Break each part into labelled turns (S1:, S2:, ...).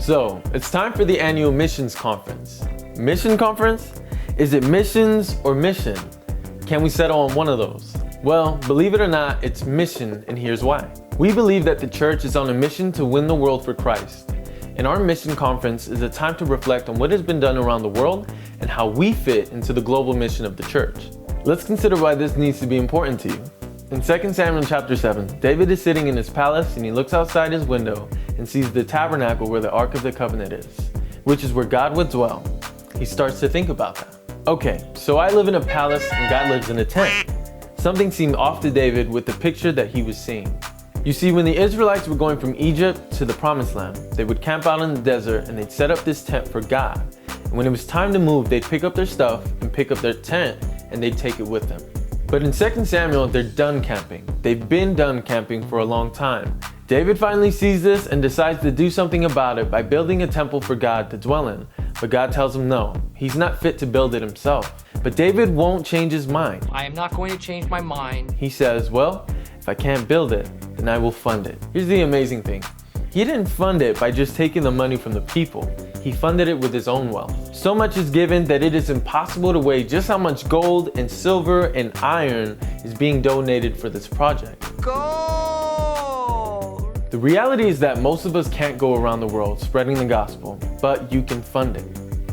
S1: So, it's time for the annual missions conference. Mission conference? Is it missions or mission? Can we settle on one of those? Well, believe it or not, it's mission, and here's why. We believe that the church is on a mission to win the world for Christ. And our mission conference is a time to reflect on what has been done around the world and how we fit into the global mission of the church. Let's consider why this needs to be important to you. In 2 Samuel chapter 7, David is sitting in his palace and he looks outside his window and sees the tabernacle where the Ark of the Covenant is, which is where God would dwell. He starts to think about that. Okay, so I live in a palace and God lives in a tent. Something seemed off to David with the picture that he was seeing. You see, when the Israelites were going from Egypt to the Promised Land, they would camp out in the desert and they'd set up this tent for God. And when it was time to move, they'd pick up their stuff and pick up their tent and they'd take it with them. But in 2 Samuel, they're done camping. They've been done camping for a long time. David finally sees this and decides to do something about it by building a temple for God to dwell in. But God tells him no, he's not fit to build it himself. But David won't change his mind.
S2: I am not going to change my mind.
S1: He says, well, if I can't build it, then I will fund it. Here's the amazing thing. He didn't fund it by just taking the money from the people. He funded it with his own wealth. So much is given that it is impossible to weigh just how much gold and silver and iron is being donated for this project.
S2: Gold!
S1: The reality is that most of us can't go around the world spreading the gospel, but you can fund it.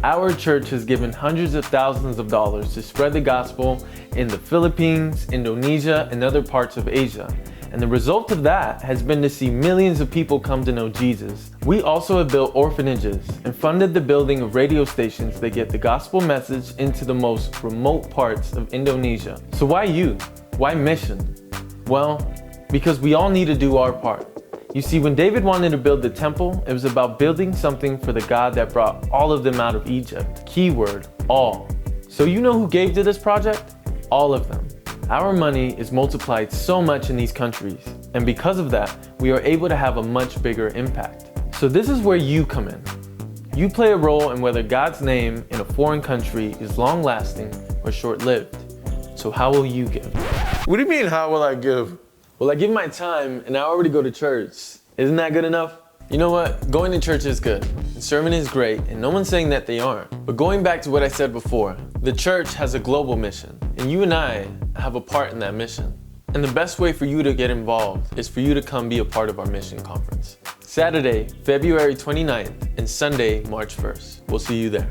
S1: Our church has given hundreds of thousands of dollars to spread the gospel in the Philippines, Indonesia, and other parts of Asia. And the result of that has been to see millions of people come to know Jesus. We also have built orphanages and funded the building of radio stations that get the gospel message into the most remote parts of Indonesia. So why you? Why mission? Well, because we all need to do our part. You see, when David wanted to build the temple, it was about building something for the God that brought all of them out of Egypt. Keyword, all. So you know who gave to this project? All of them. Our money is multiplied so much in these countries, and because of that, we are able to have a much bigger impact. So this is where you come in. You play a role in whether God's name in a foreign country is long-lasting or short-lived. So how will you give?
S3: What do you mean, how will I give?
S1: Well, I give my time and I already go to church. Isn't that good enough? You know what? Going to church is good. And serving is great, and no one's saying that they aren't. But going back to what I said before, the church has a global mission, and you and I have a part in that mission. And the best way for you to get involved is for you to come be a part of our mission conference. Saturday, February 29th, and Sunday, March 1st. We'll see you there.